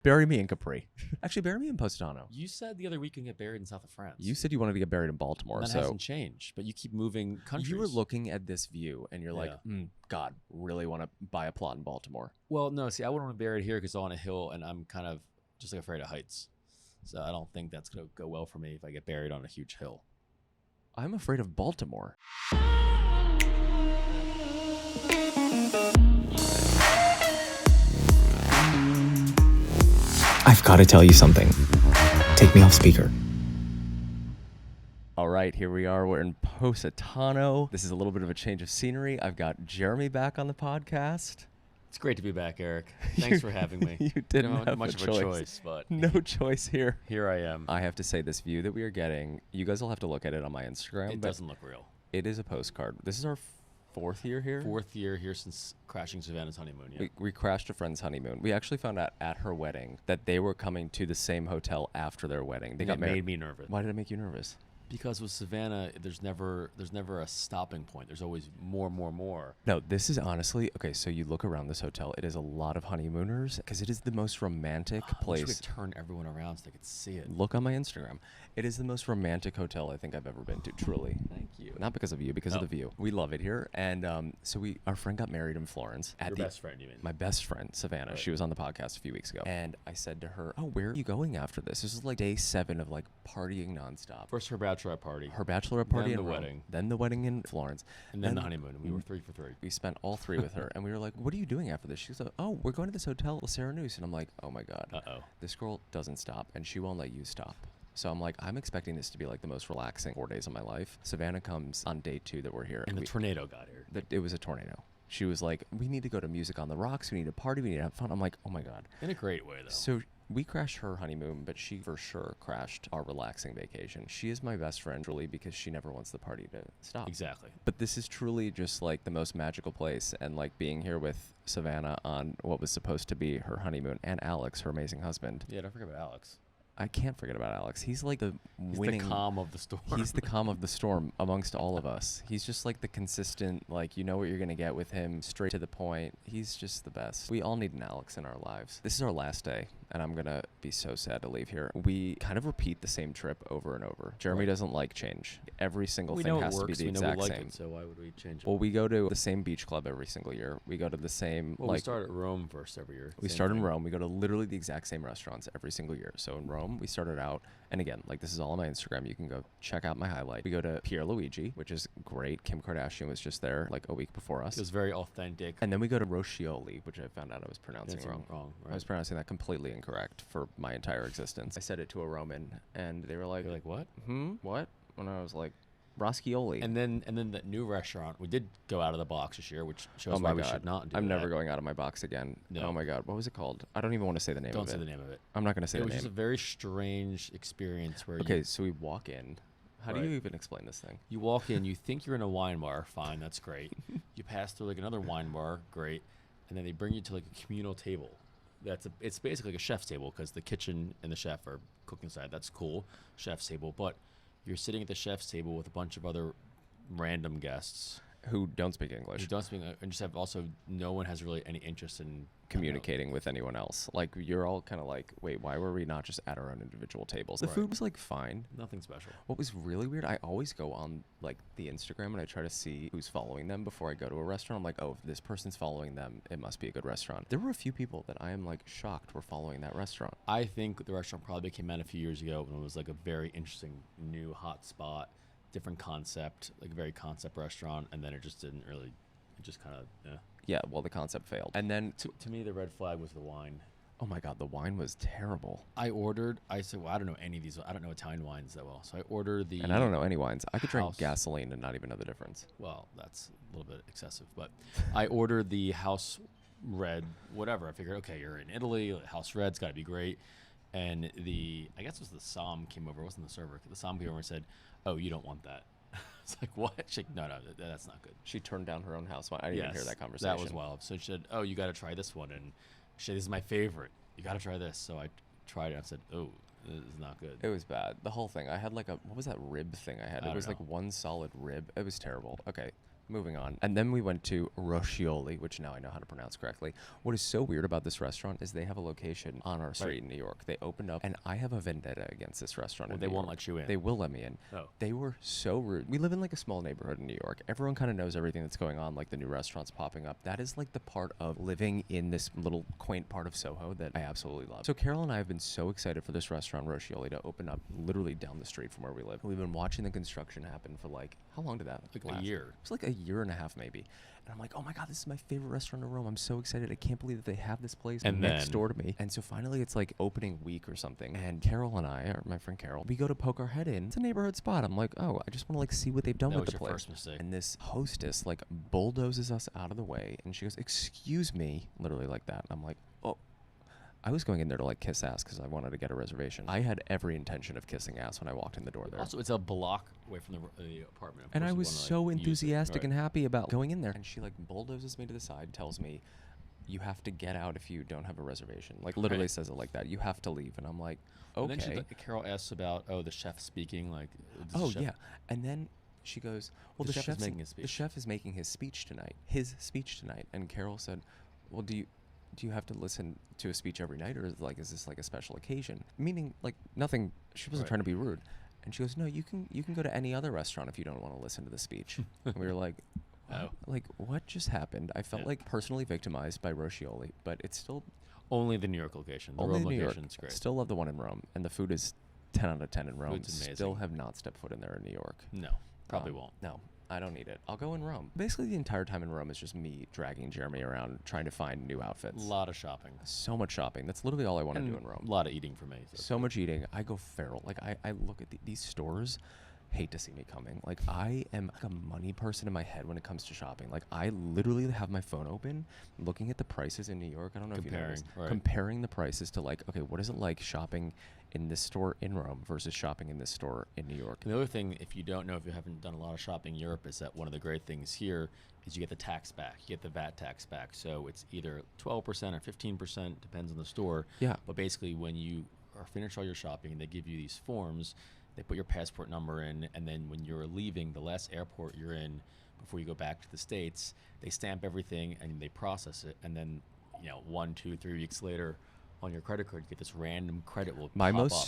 Bury me in Capri. Actually, bury me in Positano. You said the other week you can get buried in south of France. You said you wanted to get buried in Baltimore. And that so hasn't changed, but you keep moving countries. you were looking at this view and you're like, God, really want to buy a plot in Baltimore. Well, no, see, I wouldn't want to bury it here because I'm on a hill and I'm kind of just like afraid of heights. So I don't think that's going to go well for me if I get buried on a huge hill. I'm afraid of Baltimore. I've got to tell you something. Take me off speaker. All right, here we are. We're in Positano. This is a little bit of a change of scenery. I've got Jeremy back on the podcast. It's great to be back, Eric. Thanks for having me. You didn't have much a of choice. a choice, but no choice here. Here I am. I have to say, this view that we are getting, you guys will have to look at it on my Instagram. It doesn't look real. It is a postcard. This is our fourth year here. Fourth year here since crashing Savannah's honeymoon. Yeah. We crashed a friend's honeymoon. We actually found out at her wedding that they were coming to the same hotel after their wedding. They got married. Made me nervous. Why did it make you nervous? Because with Savannah, there's never a stopping point. There's always more. No, this is honestly, okay, so you look around this hotel, it is a lot of honeymooners because it is the most romantic place. I wish we could turn everyone around so they could see it. Look on my Instagram. It is the most romantic hotel I think I've ever been to, truly. Thank you. Not because of you, because of the view. We love it here. And so our friend got married in Florence. Your best friend, you mean? My best friend, Savannah. Right. She was on the podcast a few weeks ago. And I said to her, oh, where are you going after this? This is like day 7 of like partying nonstop. First her bachelorette party. Her bachelorette party then in the Rome, wedding. Then the wedding in Florence. And then the honeymoon. And we were 3 for 3. We spent all 3 with her. And we were like, what are you doing after this? She was like, oh, we're going to this hotel, La Serenus. And I'm like, oh my God. Uh-oh. This girl doesn't stop. And she won't let you stop. So I'm like, I'm expecting this to be like the most relaxing 4 days of my life. Savannah comes on day 2 that we're here. And the tornado got here. It was a tornado. She was like, we need to go to Music on the Rocks. We need to party. We need to have fun. I'm like, oh my God. In a great way, though. So we crashed her honeymoon, but she for sure crashed our relaxing vacation. She is my best friend, really, because she never wants the party to stop. Exactly. But this is truly just like the most magical place. And like being here with Savannah on what was supposed to be her honeymoon, and Alex, her amazing husband. Yeah, don't forget about Alex. I can't forget about Alex. He's like the winning. He's the calm of the storm. He's the calm of the storm amongst all of us. He's just like the consistent, like, you know what you're going to get with him, straight to the point. He's just the best. We all need an Alex in our lives. This is our last day, and I'm going to be so sad to leave here. We kind of repeat the same trip over and over. Jeremy doesn't like change. Every single thing has to be the exact same. It, so why would we change it? Well, we go to the same beach club every single year. We go to the same, we start at Rome first every year. We start in Rome. We go to literally the exact same restaurants every single year. So in Rome, we started out, and again, like this is all on my Instagram. You can go check out my highlight. We go to Pier Luigi, which is great. Kim Kardashian was just there like a week before us. It was very authentic. And then we go to Roscioli, which I found out I was pronouncing wrong. Right? I was pronouncing that completely incorrect for my entire existence. I said it to a Roman, and they were like, "You're like what? What?" When I was like, Roscioli. And then that new restaurant, we did go out of the box this year, which shows why we should not do I'm that. never going out of my box again. No. Oh my God, what was it called? I don't even want to say the name of it. Don't say the name of it. I'm not going to say the name. It was just a very strange experience where so we walk in. How do you even explain this thing? You walk in, you think you're in a wine bar, fine, that's great. You pass through like another wine bar, great. And then they bring you to like a communal table. It's basically like a chef's table because the kitchen and the chef are cooking side. That's cool, chef's table. But you're sitting at the chef's table with a bunch of other random guests who don't speak English. And just have also no one has really any interest in communicating with anyone else. Like you're all kind of like, wait, why were we not just at our own individual tables? The food was like fine. Nothing special. What was really weird, I always go on like the Instagram and I try to see who's following them before I go to a restaurant. I'm like, oh, if this person's following them, it must be a good restaurant. There were a few people that I am like shocked were following that restaurant. I think the restaurant probably came out a few years ago when it was like a very interesting new hot spot. Different concept, like a very concept restaurant, and then it just didn't really, it just kind of, Yeah, well, the concept failed. And then to me, the red flag was the wine. Oh my God, the wine was terrible. I said, well, I don't know any of these. I don't know Italian wines that well. So I ordered And I don't know any wines. I could drink gasoline and not even know the difference. Well, that's a little bit excessive. But I ordered the house red, whatever. I figured, okay, you're in Italy. House red's got to be great. And I guess it was the Som came over. It wasn't the server. The Som came over and said, oh, you don't want that. It's like, what? She's like, no, that's not good. She turned down her own house wine. I didn't even hear that conversation. That was wild. So she said, oh, you got to try this one. And she said, this is my favorite. You got to try this. So I tried it. I said, oh, this is not good. It was bad. The whole thing. I had like what was that rib thing I had? It was like one solid rib. It was terrible. Okay. moving on. And then we went to Roscioli, which now I know how to pronounce correctly. What is so weird about this restaurant is they have a location on our street in New York. They opened up, and I have a vendetta against this restaurant. Well, in they New won't York. let you in. They will let me in. Oh. They were so rude. We live in like a small neighborhood in New York. Everyone kind of knows everything that's going on, like the new restaurants popping up. That is like the part of living in this little quaint part of Soho that I absolutely love. So Carol and I have been so excited for this restaurant, Roscioli, to open up literally down the street from where we live. We've been watching the construction happen for like, how long did that Like last? a year. It was like a year and a half maybe. And I'm like, oh my God, this is my favorite restaurant in Rome. I'm so excited. I can't believe that they have this place And next then- door to me. And so finally it's like opening week or something. And Carol and I, or my friend Carol, we go to poke our head in. It's a neighborhood spot. I'm like, oh, I just want to like see what they've done That with was the your place. first mistake. And this hostess like bulldozes us out of the way. And she goes, excuse me, literally like that. And I'm like, oh. I was going in there to like kiss ass because I wanted to get a reservation. I had every intention of kissing ass when I walked in the door there. Also, it's a block away from the apartment. Of And course I you was wanna, like, so use it. enthusiastic Right. and happy about going in there. And she like bulldozes me to the side, tells me, you have to get out if you don't have a reservation. Like literally Right. says it like that. You have to leave. And I'm like, okay. And then Carol asks about, the chef speaking. Like, does the Oh chef- yeah. And then she goes, well, The the chef is chef's making his The speech. chef is making his speech tonight. His speech tonight. And Carol said, well, do you have to listen to a speech every night, or is this like a special occasion? Meaning like nothing. She wasn't Right. trying to be rude. And she goes, no, you can go to any other restaurant if you don't want to listen to the speech. And we were like, Oh. like what just happened? I felt Yeah. like personally victimized by Roscioli, but it's still Only the New York location. The only Rome in New York. location's great. Still love the one in Rome, and the food is 10 out of 10 in Rome. Food's amazing. Still have not stepped foot in there in New York. No, probably won't. No, I don't need it. I'll go in Rome. Basically, the entire time in Rome is just me dragging Jeremy around trying to find new A outfits. lot of shopping. So much shopping. That's literally all I want to do And in Rome. A lot of eating for me. So much eating. I go feral. Like I look at these stores. Hate to see me coming. Like I am like a money person in my head when it comes to shopping. Like I literally have my phone open, looking at the prices in New York. I don't know if you know this. Comparing, right. Comparing the prices to like, okay, what is it like shopping in this store in Rome versus shopping in this store in New York? And the other thing, if you don't know, if you haven't done a lot of shopping in Europe, is that one of the great things here is you get the tax back. You get the VAT tax back. So it's either 12% or 15%, depends on the store. Yeah. But basically, when you are finished all your shopping, they give you these forms. They put your passport number in, and then when you're leaving, the last airport you're in before you go back to the States, they stamp everything and they process it. And then, 1, 2, 3 weeks later, on your credit card, you get this random credit will My pop most up.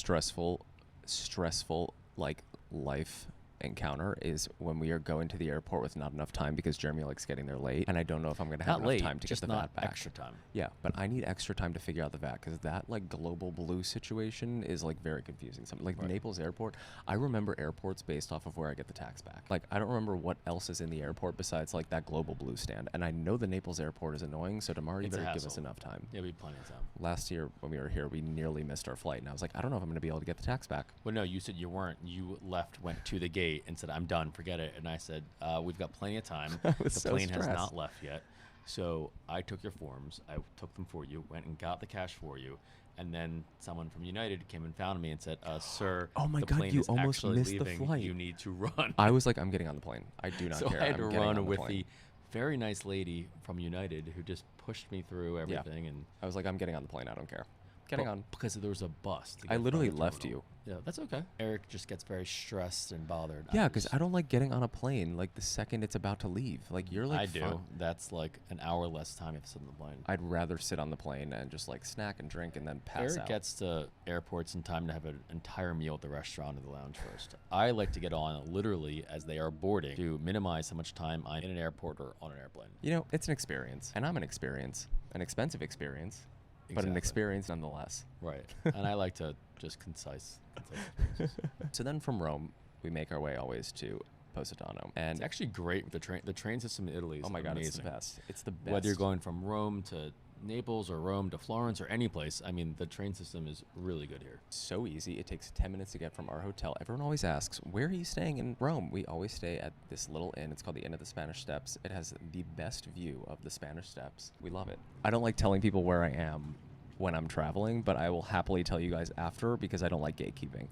stressful like life encounter is when we are going to the airport with not enough time because Jeremy likes getting there late, and I don't know if I'm going to have Not enough late, time to just get the not VAT back. extra time. Yeah, but I need extra time to figure out the VAT because that like global blue situation is like very confusing. Something like Right. Naples airport, I remember airports based off of where I get the tax back. Like I don't remember what else is in the airport besides like that global blue stand. And I know the Naples airport is annoying, so tomorrow you It's a better give us hassle. enough time. Yeah, we have plenty of time. Last year when we were here, we nearly missed our flight, and I was like, I don't know if I'm going to be able to get the tax back. Well, no, you said you weren't. You left, went to the gate, and said, "I'm done. Forget it." And I said, "We've got plenty of time. I The was so plane has stressed. not left yet." So I took your forms. I took them for you. Went and got the cash for you. And then someone from United came and found me and said, "Sir, Oh my the God, plane you is almost actually missed the leaving. flight." You need to run." I was like, I'm getting on the plane. I do not so care. I had to I'm getting on run with plane. the very nice lady from United who just pushed me through everything. And I was like, I'm getting on the plane. I don't care. Getting But on. because there was a bus. to I get from literally the left terminal. Yeah, that's okay. Eric just gets very stressed and bothered. Yeah, because I don't like getting on a plane like the second it's about to leave. Like you're like, I do. fine. That's like an hour less time if I sit on the plane. I'd rather sit on the plane and just like snack and drink and then pass Eric out. gets to airports in time to have an entire meal at the restaurant or the lounge first. I like to get on literally as they are boarding to minimize how much time I'm in an airport or on an airplane. You know, it's an experience, and I'm an expensive experience, but an Exactly. experience nonetheless. Right. And I like to just concise experiences. So then from Rome, we make our way always to Positano, and It's actually great with the train. The train system in Italy is oh my God, amazing. it's the best. It's the best. Whether you're going from Rome to Naples or Rome to Florence or any place, I mean, the train system is really good here. So easy. It takes 10 minutes to get from our hotel. Everyone always asks, where are you staying in Rome? We always stay at this little inn. It's called the Inn of the Spanish Steps. It has the best view of the Spanish Steps. We love it. I don't like telling people where I am when I'm traveling, but I will happily tell you guys after because I don't like gatekeeping.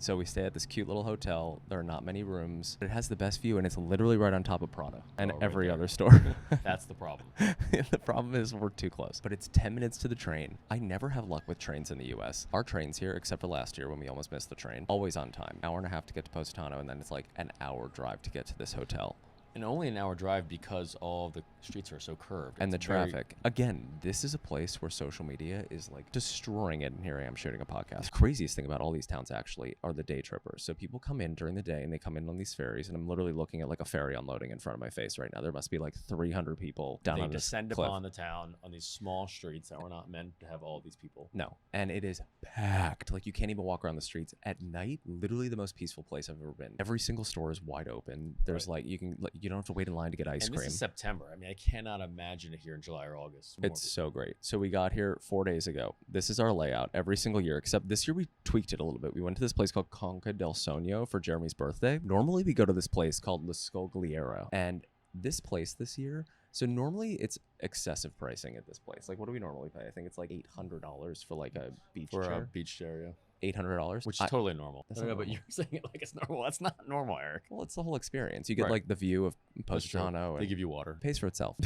So we stay at this cute little hotel. There are not many rooms. It has the best view, and it's literally right on top of Prada and Oh, right every there. other store. That's the problem. The problem is we're too close. But it's 10 minutes to the train. I never have luck with trains in the U.S. Our trains here, except for last year when we almost missed the train, always on time. Hour and a half to get to Positano, and then it's like an hour drive to get to this hotel. And only an hour drive because all the streets are so curved. And It's the very- traffic. Again, this is a place where social media is like destroying it. And here I am shooting a podcast. The craziest thing about all these towns actually are the day trippers. So people come in during the day and they come in on these ferries. And I'm literally looking at like a ferry unloading in front of my face right now. There must be like 300 people down They on this descend cliff. upon the town on these small streets that were not meant to have all these people. No. And it is packed. Like you can't even walk around the streets at night. Literally the most peaceful place I've ever been. Every single store is wide open. There's like you don't have to wait in line to get ice And cream. this is September. I mean, I cannot imagine it here in July or August. It's so great. So we got here 4 days ago. This is our layout every single year, except this year we tweaked it a little bit. We went to this place called Conca del Sogno for Jeremy's birthday. Normally we go to this place called La Scogliera. And this place this year, so normally it's excessive pricing at this place. Like what do we normally pay? I think it's like $800 for like a beach for a chair. beach chair, yeah. $800, Which is totally normal. That's I know, not but normal. you're saying it like it's normal. That's not normal, Eric. Well, it's the whole experience. You get Right. like the view of That's true. Positano. They And give you water. it pays for itself.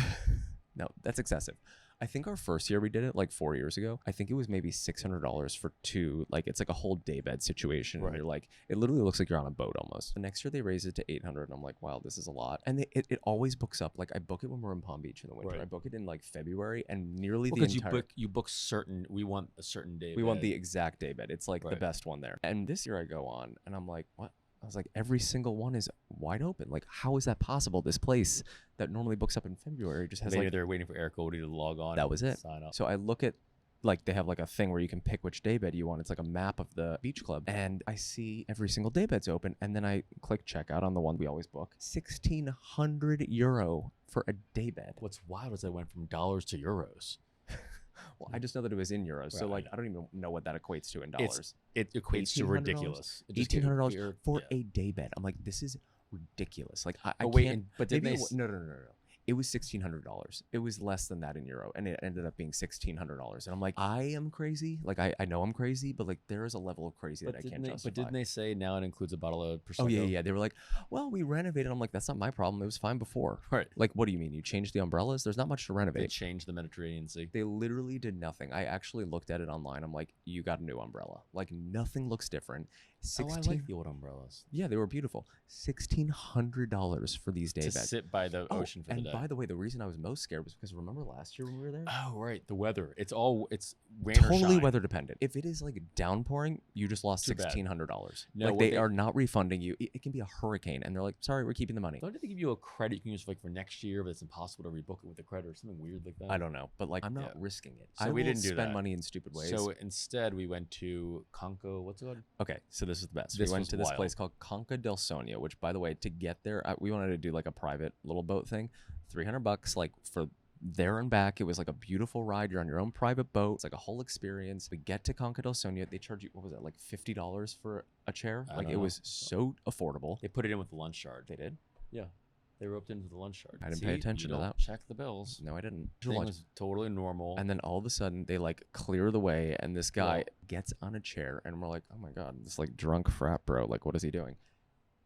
No, that's excessive. I think our first year we did it like 4 years ago. I think it was maybe $600 for two. Like it's like a whole daybed situation. Right. And you're like, it literally looks like you're on a boat almost. The next year they raised it to 800, and I'm like, wow, this is a lot. And it always books up. Like I book it when we're in Palm Beach in the winter. Right. I book it in like February, and nearly the Because entire. you book certain. We want a certain day. We want the exact daybed. It's like the Right. best one there. And this year I go on, and I'm like, what? I was like, every single one is wide open. Like, how is that possible? This place that normally books up in February just has Maybe like they're waiting for Eric Goldie to log on. that and was it. Sign up. So I look at like they have like a thing where you can pick which daybed you want. It's like a map of the beach club, and I see every single daybed's open, and then I click checkout on the one we always book. €1,600 for a daybed. What's wild is I went from dollars to euros. Well, I just know that it was in euros, so Right, I like know. I don't even know what that equates to in dollars. It equates to $1,800? ridiculous. It just get $1,800 weird. for Yeah. a daybed. I'm like, this is ridiculous. Like I Oh, wait, can't. but did maybe they? no. It was $1,600. It was less than that in euro, and it ended up being $1,600. And I'm like, I am crazy. Like I know I'm crazy, but like there is a level of crazy that I can't justify. But didn't they say now it includes a bottle of prosecco? Oh yeah. They were like, well, we renovated. I'm like, that's not my problem. It was fine before. Right. Like, what do you mean? You changed the umbrellas? There's not much to They renovate. changed the Mediterranean Sea. They literally did nothing. I actually looked at it online. I'm like, you got a new umbrella. Like nothing looks different. Oh, I like the old umbrellas. Yeah, they were beautiful. $1,600 for these day To beds. sit by the ocean for the and day. by the way, the reason I was most scared was because remember last year when we were there? Oh, right. The weather. It's rain or Totally shine. weather dependent. If it is like downpouring, you just lost Too bad. $1,600. No, like what they they- are not refunding you. It can be a hurricane, and they're like, "Sorry, we're keeping the money." Don't they give you a credit you can use like for next year, but it's impossible to rebook it with a credit or something weird like that? I don't know, but like I'm not Yeah. risking it. So I we will didn't do spend that. money in stupid ways. So instead, we went to Conco. What's it called? Okay, so this is the best. This We went was to this wild. place called Conca del Sogno, which, by the way, to get there, we wanted to do like a private little boat thing. $300, like for there and back. It was like a beautiful ride. You're on your own private boat. It's like a whole experience. We get to Conca del Sogno. They charge you, what was it, like $50 for a chair? I Like don't it know. was so affordable. They put it in with the lunch charge. They did? Yeah, they roped into the lunch charge. I didn't pay attention you to don't that. Check the bills. No, I didn't. Thing was totally normal. And then all of a sudden they like clear the way, and this guy Well- gets on a chair, and we're like, oh my God, this like drunk frat bro. Like, what is he doing?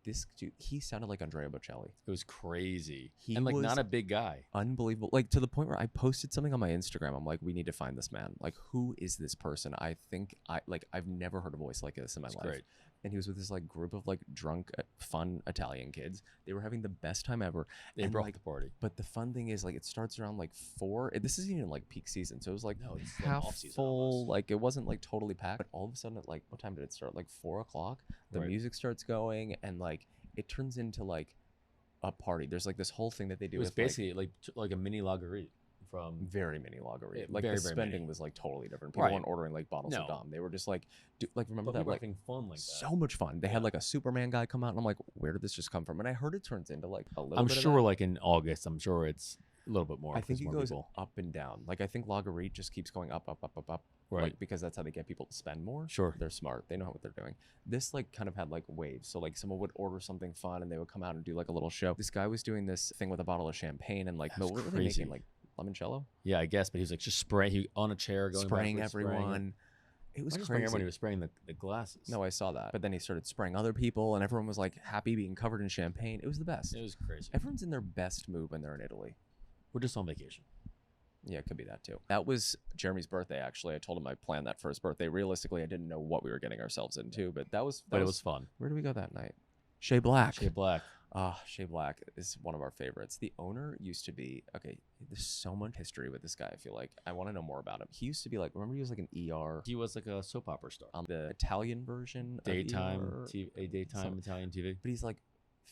This dude, he sounded like Andrea Bocelli. it was crazy. He and like was- not a big guy. Unbelievable. Like to the point where I posted something on my Instagram. I'm like, we need to find this man. Like, who is this person? I think I've never heard a voice like this in my It's life. great. And he was with this like group of like drunk, fun Italian kids. They were having the best time ever. They And, brought like, the party. But the fun thing is, like, it starts around like 4. This isn't even like peak season, so it was like No, it's like half off-season full. almost. Like it wasn't like totally packed. But all of a sudden, at like what time did it start? Like 4 o'clock. The Right. music starts going, and like it turns into like a party. There's like this whole thing that they do. It was with, like, basically like a mini lagerie from. very mini lagerie. Yeah, Like very, the very spending mini. was like totally different. People Right. weren't ordering like bottles of No. Dom. They were just like, remember But that people were like having fun like that. so much fun. They had like a Superman guy come out, and I'm like, where did this just come from? And I heard it turns into like a little. I'm bit of sure that. like in August, I'm sure it's a little bit more. I think because it more goes people. up and down. Like I think Lagerie just keeps going up, up, up, up, up. Right. Like, because that's how they get people to spend more. Sure. They're smart. They know what they're doing. This like kind of had like waves. So like someone would order something fun, and they would come out and do like a little show. This guy was doing this thing with a bottle of champagne, and like, That's what were they crazy. making? Like limoncello? Yeah, I guess, but he was like just spraying. He on a chair going Spraying backwards, everyone. It was Not just spraying crazy. everyone. He was spraying the glasses. No, I saw that. But then he started spraying other people, and everyone was like happy being covered in champagne. It was the best. It was crazy. Everyone's in their best mood when they're in Italy. We're just on vacation. Yeah, it could be that too. That was Jeremy's birthday, actually. I told him I planned that for his birthday. Realistically, I didn't know what we were getting ourselves into, but that was. But it was fun. Where did we go that night? Chez Black. Chez Black. Ah, Shea Black is one of our favorites. The owner used to be, okay, there's so much history with this guy, I feel like. I want to know more about him. He used to be like, remember he was like an ER He was like a soap opera star. on the Italian version Daytime, of ER, daytime Italian TV. but he's like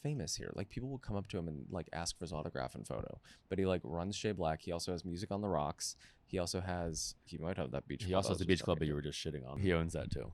famous here. Like people will come up to him and like ask for his autograph and photo. But he like runs Shea Black. He also has Music on the Rocks. He might have that beach club. He also I has was the just beach club that talking you were just shitting on. He owns that too.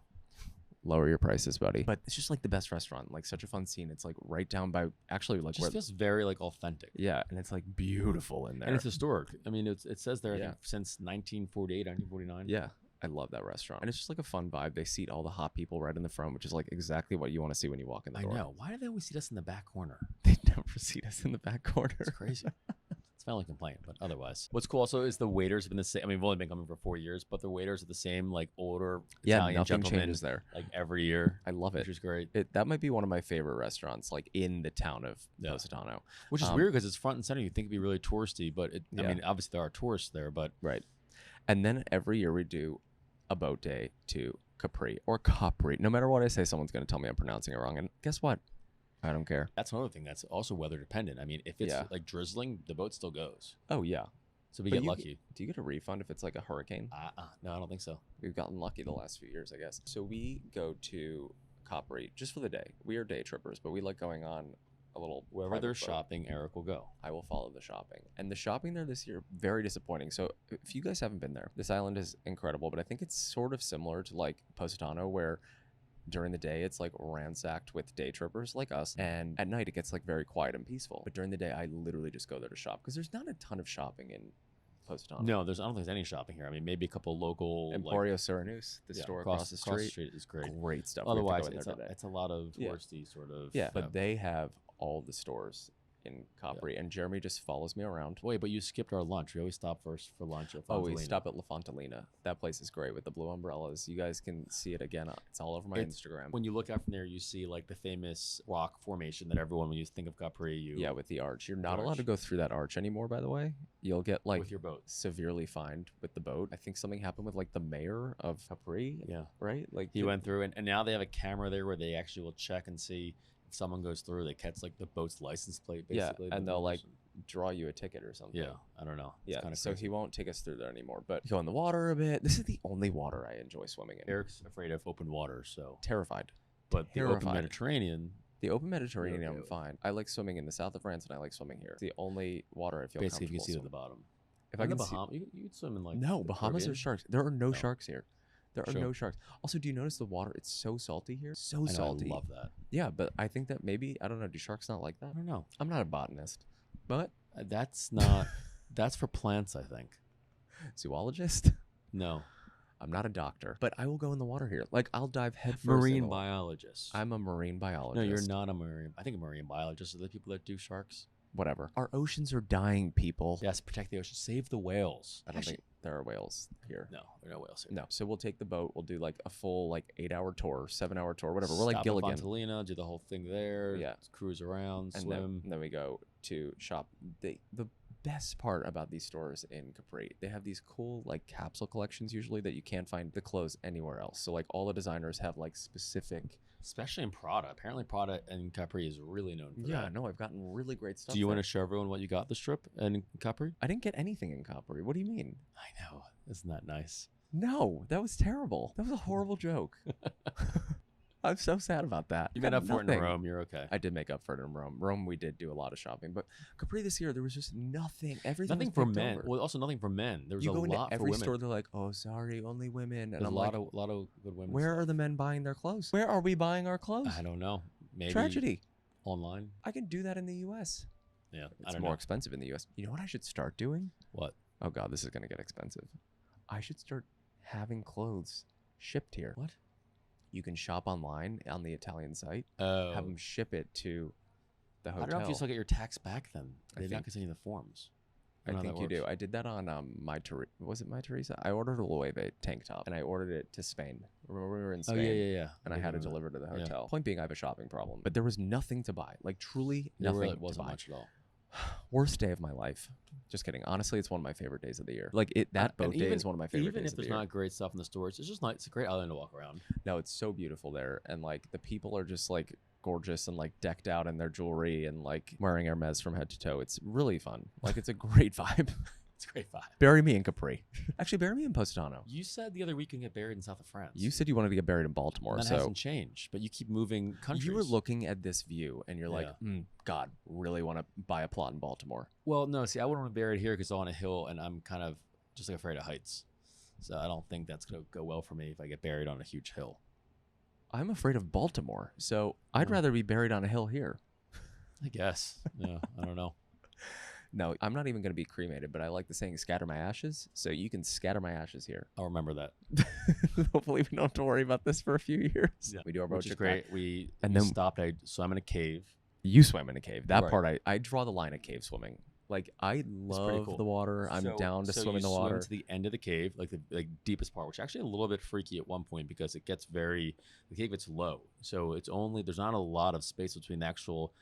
Lower your prices, buddy. But it's just like the best restaurant. Like such a fun scene. It's like right down by actually like It just where. feels very like authentic. Yeah, and it's like beautiful in there. And it's historic. I mean, it says there I Yeah. think, since 1948, 1949. Yeah, I love that restaurant. And it's just like a fun vibe. They seat all the hot people right in the front, which is like exactly what you want to see when you walk in the I door. know. Why do they always seat us in the back corner? They never seat us in the back corner. It's crazy. It's my only complaint, but otherwise. What's cool also is the waiters have been the same. I mean, we've only been coming for 4 years, but the waiters are the same, like older Yeah, Italian nothing gentlemen, changes there. like every year, I love which it. is great. That might be one of my favorite restaurants, like in the town of Yeah. Positano. Which is weird because it's front and center. You think it'd be really touristy, but I Yeah. mean, obviously there are tourists there, but Right. And then every year we do a boat day to Capri or Capri. No matter what I say, someone's going to tell me I'm pronouncing it wrong. And guess what? I don't care. that's another thing that's also weather dependent. I mean, if it's Yeah. like drizzling, the boat still goes. Oh, yeah. So we But get you lucky. Do you get a refund if it's like a hurricane? No, I don't think so. We've gotten lucky the last few years, I guess. So we go to Capri just for the day. We are day trippers, but we like going on a little Wherever private there's boat. shopping, Eric will go. I will follow the shopping. And the shopping there this year, very disappointing. So if you guys haven't been there, this island is incredible, but I think it's sort of similar to like Positano, where during the day it's like ransacked with day trippers like us, and at night it gets like very quiet and peaceful. But during the day I literally just go there to shop because there's not a ton of shopping in Positano. No, I don't think there's any shopping here. I mean, maybe a couple local Emporio Serenus, the store across the street. is great. Great stuff. We have to Otherwise, go in there today. it's a lot of Yeah. touristy sort of. Yeah, but they have all the stores in Capri, and Jeremy just follows me around. Wait, but you skipped our lunch. We always stop first for lunch at Oh, we Fontalina. stop at La Fontalina. That place is great with the blue umbrellas. You guys can see it again. It's all over my Instagram. When you look out from there, you see like the famous rock formation that everyone, when you think of Capri, Yeah, with the arch. You're not allowed arch. to go through that arch anymore, by the way. You'll get like with your boat. severely fined with the boat. I think something happened with like the mayor of Capri. Yeah. Right? Like He went through, and now they have a camera there where they actually will check and see if someone goes through. They catch like the boat's license plate, Yeah, basically. and the they'll like person. draw you a ticket or something. Yeah, I don't know. It's Yeah, kinda so crazy. he won't take us through there anymore. But go in the water a bit. This is the only water I enjoy swimming in. Eric's afraid of open water, so. Terrified. But the open Terrified. Mediterranean, The open Mediterranean, okay I'm with. fine. I like swimming in the south of France, and I like swimming here. It's the only water I feel basically, if you comfortable can see to the swimming. bottom. If In I the can see, Bahamas, you could swim in like. no, the Bahamas Caribbean. are sharks. There are no No. sharks here. There are Sure. no sharks. Also, do you notice the water? It's so salty here. So I know, salty. I love that. Yeah, but I think that maybe I don't know. Do sharks not like I that? don't know. I'm not a botanist, but That's not. That's for plants, I think. zoologist. No, I'm not a doctor, but I will go in the water here. Like I'll dive headfirst. in marine the water. biologist. I'm a marine biologist. No, you're not a marine. I think a marine biologist are the people that do sharks. Whatever. Our oceans are dying, people. Yes, protect the ocean, save the whales. I don't think there are whales here. No, there are no whales here. No. So we'll take the boat. We'll do like a full like 8-hour tour, 7-hour tour, whatever. We're like Stop at Gilligan. Fontalina, do the whole thing there. Yeah. Cruise around, And swim. then we go to shop. The best part about these stores in Capri, they have these cool like capsule collections usually that you can't find the clothes anywhere else. So like all the designers have like specific. Especially in Prada. Apparently, Prada and Capri is really known for Yeah, that. no, I've gotten really great stuff. Do you want there. to show everyone what you got this trip in Capri? I didn't get anything in Capri. What do you mean? I know. Isn't that nice? No, that was terrible. That was a horrible joke. I'm so sad about that. You Got made up for it in nothing. Rome. You're okay. I did make up for it in Rome. Rome, we did do a lot of shopping, but Capri this year there was just nothing. Everything. Nothing was for picked men. over. Well, also nothing for men. There was You a go into lot for every women. store, they're like, "Oh, sorry, only women," and There's I'm a like, lot of good women. "Where stuff. are the men buying their clothes? Where are we buying our clothes?" I don't know. Maybe Tragedy. online. I can do that in the U.S. Yeah, I It's don't more know. expensive in the U.S. You know what I should start doing? What? Oh God, this is gonna get expensive. I should start having clothes shipped here. What? You can shop online on the Italian site. Oh. Have them ship it to the I hotel. don't know if you still get your tax back then. I They're not think- going to send you the forms. I don't know how think that you do. works. I did that on was it My Teresa? I ordered a Loewe tank top and I ordered it to Spain. Remember we were in Oh, Spain? yeah. And I had it remember delivered to the Yeah. hotel. Point being, I have a shopping problem, but there was nothing to buy. Like truly that. There nothing really to wasn't buy. much at all. Worst day of my life. Just kidding. Honestly, it's one of my favorite days of the year. Like that boat And day is one of my favorite Even days if of the there's year. not great stuff in the stores, it's just nice. It's a great island to walk around. No, it's so beautiful there, and like the people are just like gorgeous and like decked out in their jewelry and like wearing Hermes from head to toe. It's really fun. Like it's a great vibe. It's a great vibe. Bury me in Capri. Actually, bury me in Positano. You said the other week you can get buried in south of France. You said you wanted to get buried in Baltimore. And that so hasn't changed, but you keep moving countries. you were looking at this view and you're like, Yeah. God, really want to buy a plot in Baltimore. Well, no, see, I wouldn't want to be buried here because I'm on a hill and I'm kind of just like afraid of heights. So I don't think that's going to go well for me if I get buried on a huge hill. I'm afraid of Baltimore. So I'd rather be buried on a hill here. I guess. Yeah, I don't know. No, I'm not even going to be cremated, but I like the saying scatter my ashes. So you can scatter my ashes here. I'll remember that. Hopefully we don't have to worry about this for a few years. Yeah. We do our road Which is trip great. back. We And we then- stopped. I swam in a cave. You swam in a cave. That Right. part, I draw the line at cave swimming. Like, I love cool. the water. I'm down to swim in the you water. swim to the end of the cave, like the deepest part, which is actually a little bit freaky at one point because it gets the cave gets low. So there's not a lot of space between the actual,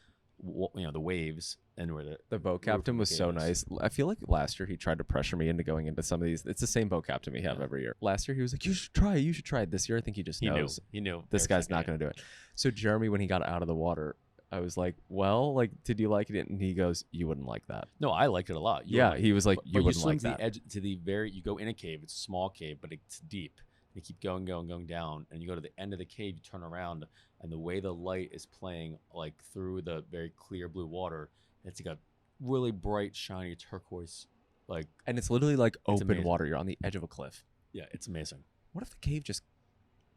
the waves and where The boat roof captain of the was so cave nice. is. I feel like last year he tried to pressure me into going into some of these. It's the same boat captain we have Yeah. every year. Last year he was like, you should try it. You should try it. This year I think he just knows. He knew This guy's not going to do it. So Jeremy, when he got out of the water, I was like, well, like, did you like it? And he goes, you wouldn't like that. No, I liked it a lot. Yeah, he was like, but you wouldn't swim like to that. the edge to the very. You go in a cave. It's a small cave, but it's deep. You keep going down, and you go to the end of the cave. You turn around, and the way the light is playing, like through the very clear blue water, it's like a really bright, shiny turquoise. Like, And it's literally like It's open amazing. water. You're on the edge of a cliff. yeah, it's amazing. What if the cave just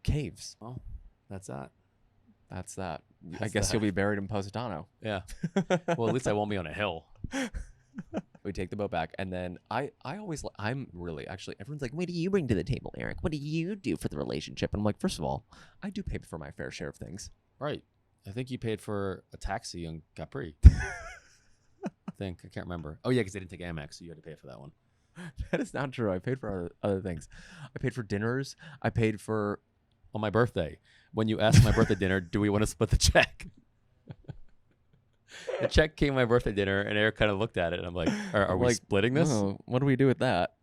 caves? Oh, that's that. That's that. I That's guess that. you'll be buried in Positano. Yeah. Well, at least I won't be on a hill. We take the boat back, and then I'm really actually everyone's like, what do you bring to the table, Eric? What do you do for the relationship? And I'm like, first of all, I do pay for my fair share of things. Right. I think you paid for a taxi in Capri. I can't remember. Oh yeah, because they didn't take Amex, so you had to pay for that one. That is not true. I paid for other things. I paid for dinners. I paid for On my birthday, when you asked my birthday dinner, do we want to split the check? The check came my birthday dinner, and Eric kind of looked at it, and I'm like, "Are we like, splitting this?" "Oh, what do we do with that?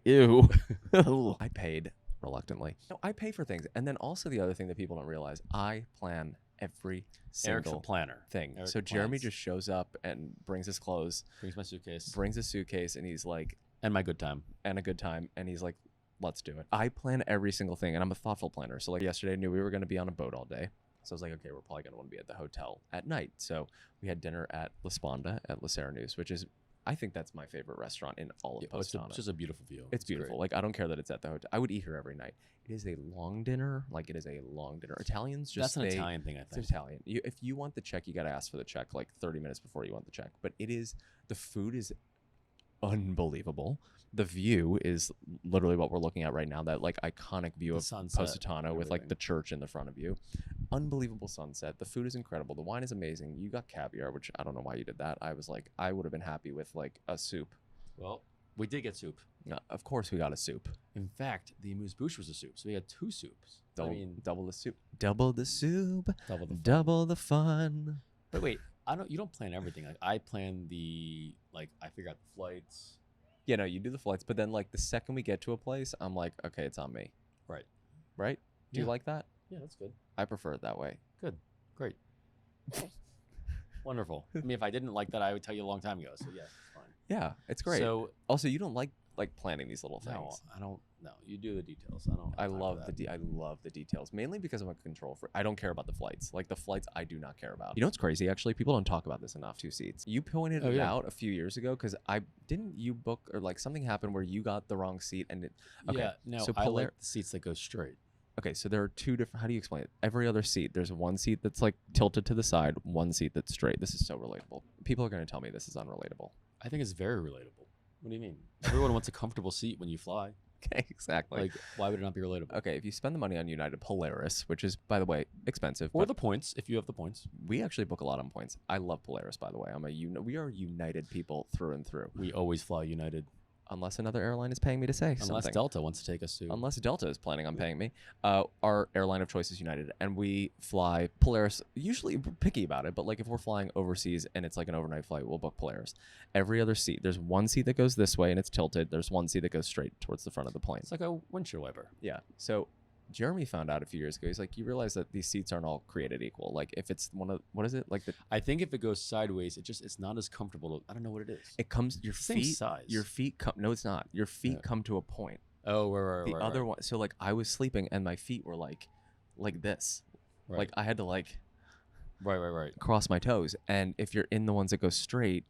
Ew. I paid reluctantly. No, I pay for things, and then also the other thing that people don't realize, I plan every Eric's a single planner. thing. Eric So Jeremy plans. just shows up and brings his clothes, Brings my suitcase brings a suitcase, and he's like, and my good time. and a good time, and he's like, let's do it. I plan every single thing, and I'm a thoughtful planner. So like yesterday, I knew we were going to be on a boat all day. So I was like, okay, we're probably going to want to be at the hotel at night. So we had dinner at La Sponda at La Serenus, which is, I think that's my favorite restaurant in all of It's Positano. just a beautiful view. It's beautiful. great. Like, I don't care that it's at the hotel. I would eat here every night. It is a long dinner. Like, it is a long dinner. Italians just That's an Italian thing, I It's think. Italian. If you want the check, you got to ask for the check like 30 minutes before you want the check. But the food is unbelievable. The view is literally what we're looking at right now. That like iconic view The of sunset Positano and with like everything. the church in the front of you. Unbelievable sunset. The food is incredible. The wine is amazing. You got caviar, which I don't know why you did that. I was like, I would have been happy with like a soup. Well, we did get soup. Of course, we got a soup. In fact, the amuse-bouche was a soup, so we had two soups. Double the soup. Double the soup. double the. Double the fun. But wait, you don't plan everything. Like I plan I figure out the flights. Yeah, no, you do the flights, but then like the second we get to a place, I'm like, okay, it's on me. Right. Right? Do you Yeah. like that? Yeah, that's good. I prefer it that way. Good. Great. Wonderful. I mean, if I didn't like that, I would tell you a long time ago. So yeah, it's fine. Yeah, it's great. So Also, you don't like planning these little things. no, I don't. No, you do the details. I don't. I have time for love that. I love the details, mainly because I'm a control freak. I don't care about the flights. Like the flights, I do not care about. You know what's crazy? Actually, people don't talk about this enough. 2 seats. You pointed it yeah. out a few years ago because you book or like something happened where you got the wrong seat and it. Okay, Yeah. No, so I like the seats that go straight. Okay, so there are two different. How do you explain it? Every other seat, there's one seat that's like tilted to the side, one seat that's straight. This is so relatable. People are going to tell me this is unrelatable. I think it's very relatable. What do you mean? Everyone wants a comfortable seat when you fly. Okay, exactly. Like, why would it not be relatable? Okay, if you spend the money on United Polaris, which is, by the way, expensive, Or but the points, if you have the points. we actually book a lot on points. I love Polaris, by the way. We are United people through and through. We always fly United. Unless another airline is paying me to say Unless something. Delta wants to take us to. Unless Delta is planning on paying me. Our airline of choice is United, and we fly Polaris. Usually we're picky about it, but like if we're flying overseas and it's like an overnight flight, we'll book Polaris. Every other seat, there's one seat that goes this way and it's tilted. There's one seat that goes straight towards the front of the plane. It's like a windshield wiper. Yeah. So Jeremy found out a few years ago. He's like, you realize that these seats aren't all created equal. Like if it's what is it? Like I think if it goes sideways, it's not as comfortable. I don't know what it is. it comes, your Same feet, size. your feet come, no, it's not. Your feet come to a point. Oh, right. The other one, so like I was sleeping and my feet were like this. Right. Like I had to like Right. cross my toes. And if you're in the ones that go straight,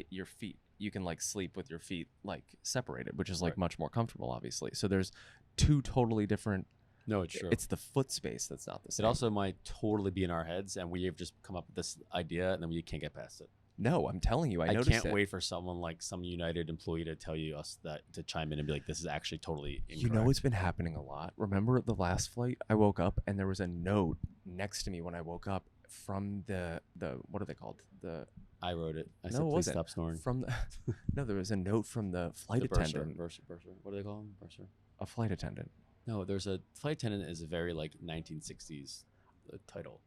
your feet, you can like sleep with your feet like separated, which is like much more comfortable, obviously. So there's two totally different. No, it's true. It's the foot space that's not the same. It also might totally be in our heads, and we have just come up with this idea, and then we can't get past it. No, I'm telling you, I noticed can't it. wait for someone like some United employee to tell you us that to chime in and be like, "This is actually totally incorrect." You know, it's been happening a lot. Remember the last flight? I woke up and there was a note next to me when I woke up from the what are they called? I wrote it. I No, said, it "Please wasn't. stop snoring." From the no, there was a note from the flight The bursar, attendant. bursar. What do they call them? Bursar. A flight attendant. No, there's a flight attendant is a very like 1960s title.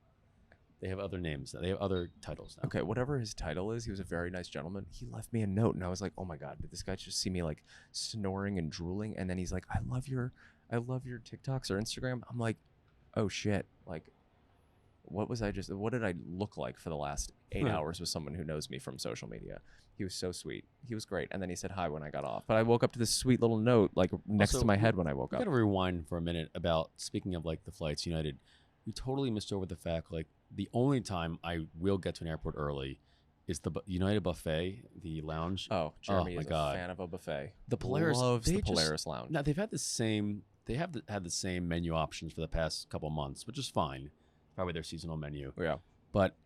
They have other names. They have other titles now. Okay, whatever his title is, he was a very nice gentleman. He left me a note, and I was like, "Oh my god, did this guy just see me like snoring and drooling?" And then he's like, "I love your TikToks or Instagram." I'm like, "Oh shit!" Like, what did I look like for the last 8 hours with someone who knows me from social media? He was so sweet. He was great, and then he said hi when I got off. But I woke up to this sweet little note like next Also, to my head when I woke I up. gotta rewind for a minute about speaking of like the flights United. We totally missed over the fact like the only time I will get to an airport early is the United buffet, the lounge. Oh, Jeremy my is God. a fan of a buffet. The Polaris loves the they just- Polaris lounge. Now they've had the same. They have had the same menu options for the past couple months, which is fine. Probably their seasonal menu, Yeah, but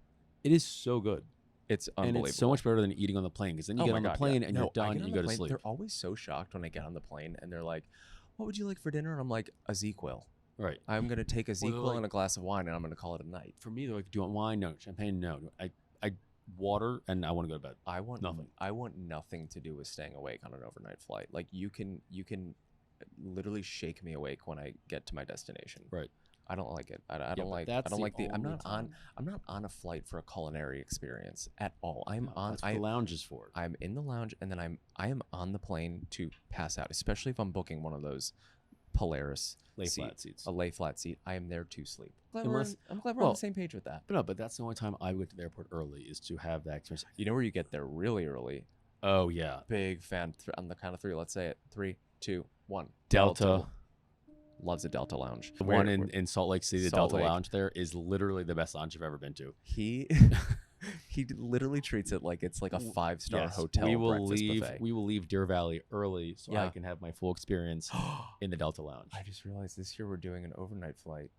it is so good. it's And unbelievable. it's so much better than eating on the plane because then you Oh get my on the God, plane yeah. and No, you're I done get and on you the go to plane, sleep. They're always so shocked when I get on the plane and they're like, "What would you like for dinner?" And I'm like, "A ZQL. Right. I'm gonna take a Well, they're ZQL like- and a glass of wine, and I'm gonna call it a night." For me, they're like, "Do you want wine? No. Champagne? No. I water, and I want to go to bed." I want Nothing. I want nothing to do with staying awake on an overnight flight. Like you can literally shake me awake when I get to my destination. Right. I don't like it. I but don't like. I that's don't the like the. I'm only not on. time. I'm not on a flight for a culinary experience at all. I'm No, on. that's what the lounge is for. I'm in the lounge, and then I am on the plane to pass out. Especially if I'm booking one of those Polaris Flat seats. a lay flat seat. I am there to sleep. Unless- I'm glad we're on the same page with that. But that's the only time I would to the airport early is to have that experience. You know where you get there really early? Oh yeah, Big fan. On the count of three, let's say it. 3, 2, 1. Delta. Loves a Delta lounge. The one in Salt Lake City, the Salt Delta Lake. Lounge there is literally the best lounge I've ever been to. He he literally treats it like it's like a 5-star Yes, hotel we will breakfast leave. buffet. We will leave Deer Valley early so I Yeah. can have my full experience in the Delta Lounge. I just realized this year we're doing an overnight flight.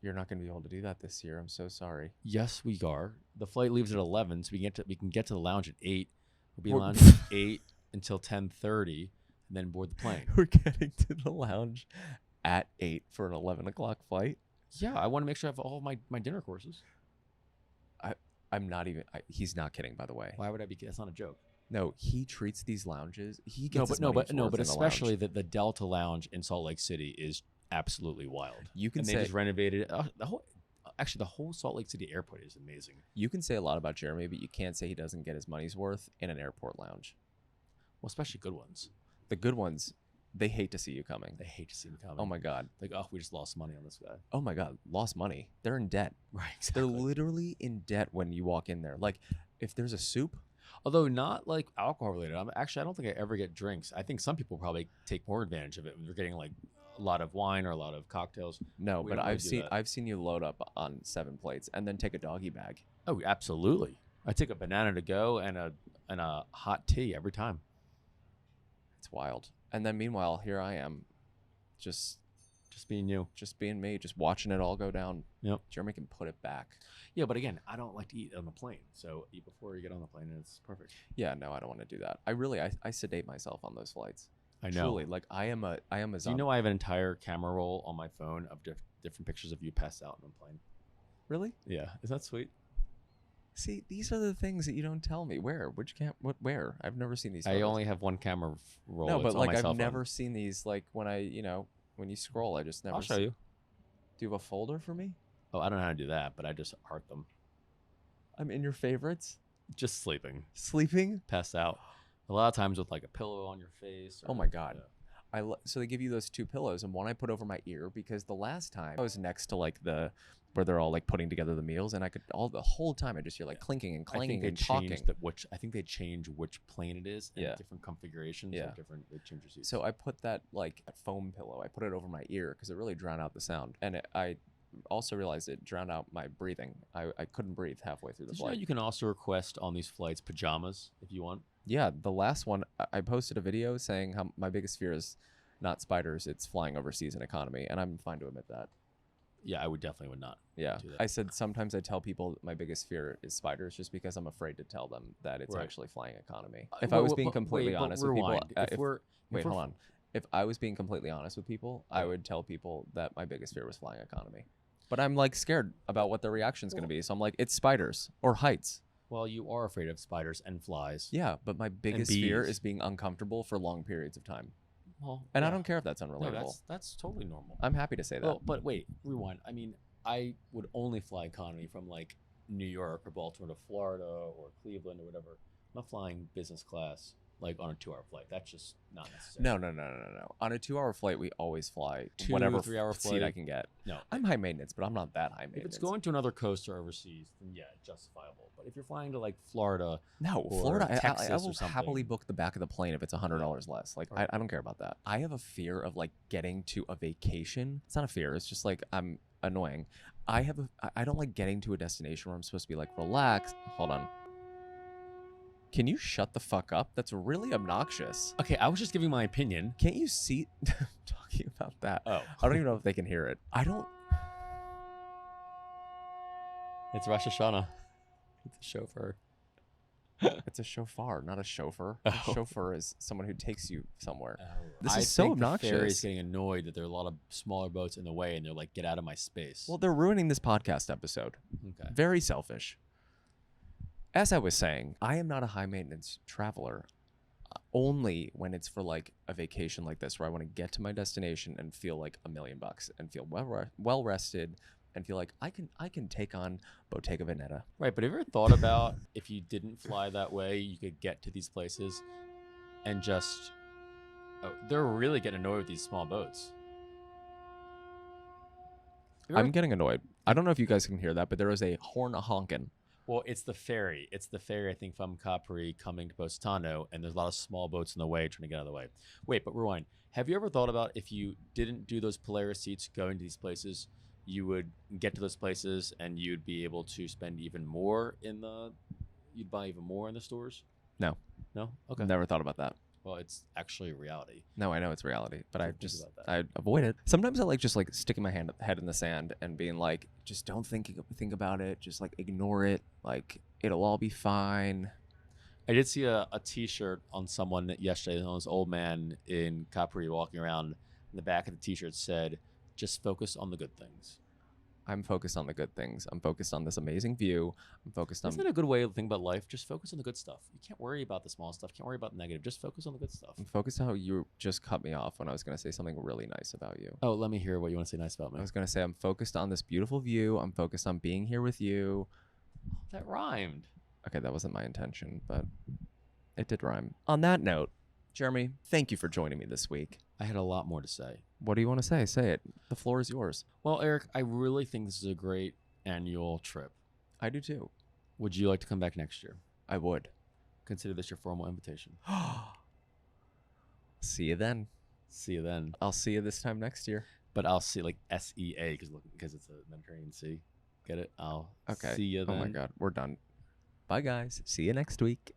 You're not going to be able to do that this year. I'm so sorry. Yes, we are. The flight leaves at 11, so we can get to the lounge at 8. We'll be in We're- lounge at 8 until 10:30, and then board the plane. We're getting to the lounge at 8 for an 11 o'clock flight. Yeah, I want to make sure I have all of my dinner courses. I'm not even. He's not kidding, by the way. Why would I be? That's not a joke. No, he treats these lounges. He No, gets but his no, money's but no, worth but in the especially lounge. the Delta Lounge in Salt Lake City is absolutely wild. You can and they say just renovated the whole Salt Lake City airport is amazing. you can say a lot about Jeremy, but you can't say he doesn't get his money's worth in an airport lounge. Well, especially good ones. The good ones, they hate to see you coming. They hate to see me coming. Oh my god. Like, oh, we just lost money on this guy. Oh my god. Lost money. They're in debt. Right, They're exactly. literally in debt when you walk in there. Like, if there's a soup, Although not like alcohol related. I don't think I ever get drinks. I think some people probably take more advantage of it when they're getting like a lot of wine or a lot of cocktails. no. We But don't really I've do seen that. I've seen you load up on 7 plates and then take a doggy bag. Oh, absolutely. I take a banana to go and a hot tea every time. It's wild. And then meanwhile, here I am, just being you. just being me, just watching it all go down. Yep. Jeremy can put it back. Yeah, but again, I don't like to eat on the plane. So eat before you get on the plane and it's perfect. Yeah, no, I don't want to do that. I sedate myself on those flights. I know. Truly, like I am a Do you zombie. know I have an entire camera roll on my phone of different pictures of you passed out on the plane? Really? Yeah. Is that sweet? See, these are the things that you don't tell me. Where? Which camp? What? Where? I've never seen these. I photos. only have one camera roll. No, It's but on like my I've cell phone. never seen these. Like when when you scroll, I just never. I'll show see- you. Do you have a folder for me? Oh, I don't know how to do that, but I just heart them. I'm in your favorites. Just sleeping, Sleeping. passed out. A lot of times with like a pillow on your face. Oh or- my God. yeah. So they give you those 2 pillows, and one I put over my ear because the last time I was next to like where they're all like putting together the meals, and I could the whole time I just hear like clinking and clanging and talking. I think they change which plane it is in different configurations. Yeah. They change the seats. So I put that like foam pillow. I put it over my ear because it really drowned out the sound, and I also realized it drowned out my breathing. I couldn't breathe halfway through the Did you know flight. you can also request on these flights pajamas if you want? Yeah, the last one I posted a video saying how my biggest fear is not spiders, it's flying overseas in economy, and I'm fine to admit that. Yeah, I would not. Yeah, do that. I said sometimes I tell people my biggest fear is spiders just because I'm afraid to tell them that it's actually flying economy. If I was being completely honest with people, hold on. If I was being completely honest with people, I would tell people that my biggest fear was flying economy. But I'm like scared about what their reaction's going to be. So I'm like, it's spiders or heights. Well, you are afraid of spiders and flies. Yeah, but my biggest fear is being uncomfortable for long periods of time. Well, and I don't care if that's unrelatable. No, that's totally normal. I'm happy to say that. Well, but wait, rewind. I mean, I would only fly economy from like New York or Baltimore to Florida or Cleveland or whatever. I'm not flying business class like on a 2-hour flight. That's just not necessary. No. On a 2-hour flight, we always fly 2 whatever 3-hour seat flight I can get. No, I'm high maintenance, but I'm not that high maintenance. If it's going to another coast or overseas, then yeah, justifiable. But if you're flying to like Florida, Florida, Texas I will or something, happily book the back of the plane if it's $100 less. Like I don't care about that. I have a fear of like getting to a vacation. It's not a fear. It's just like I'm annoying. I don't like getting to a destination where I'm supposed to be like relaxed. Hold on. Can you shut the fuck up? That's really obnoxious. Okay, I was just giving my opinion. Can't you see? Talking about that. Oh. I don't even know if they can hear it. I don't. It's Rosh Hashanah. It's a chauffeur. It's a chauffeur, not a chauffeur. Oh. A chauffeur is someone who takes you somewhere. Oh. This is so obnoxious. The ferry's getting annoyed that there are a lot of smaller boats in the way, and they're like, "Get out of my space." Well, they're ruining this podcast episode. Okay. Very selfish. As I was saying, I am not a high maintenance traveler. Only when it's for like a vacation like this, where I want to get to my destination and feel like $1 million and feel well rested and feel like I can take on Bottega Veneta. Right, but have you ever thought about if you didn't fly that way, you could get to these places and just they're really getting annoyed with these small boats. I'm getting annoyed. I don't know if you guys can hear that, but there is a horn honking. Well, it's the ferry. It's the ferry, I think, from Capri coming to Positano, and there's a lot of small boats in the way trying to get out of the way. Wait, but rewind. Have you ever thought about if you didn't do those Polaris seats going to these places, you would get to those places and you'd be able to spend even more you'd buy even more in the stores? No. No? Okay. Never thought about that. Well, it's actually a reality. No, I know it's reality, but I I avoid it. Sometimes I like just like sticking my head in the sand and being like, just don't think about it. Just like ignore it. Like it'll all be fine. I did see a T-shirt on someone yesterday. On this old man in Capri walking around. In the back of the T-shirt said, "Just focus on the good things." I'm focused on the good things. I'm focused on this amazing view. I'm focused on. Isn't that a good way to think about life? Just focus on the good stuff. You can't worry about the small stuff. Can't worry about the negative. Just focus on the good stuff. I'm focused on how you just cut me off when I was going to say something really nice about you. Oh, let me hear what you want to say nice about me. I was going to say I'm focused on this beautiful view. I'm focused on being here with you. That rhymed. Okay, that wasn't my intention, but it did rhyme. On that note, Jeremy, thank you for joining me this week. I had a lot more to say. What do you want to say? Say it. The floor is yours. Well, Eric, I really think this is a great annual trip. I do too. Would you like to come back next year? I would. Consider this your formal invitation. See you then. See you then. I'll see you this time next year. But I'll see like SEA because it's a Mediterranean Sea. Get it? I'll see you then. Oh my God. We're done. Bye, guys. See you next week.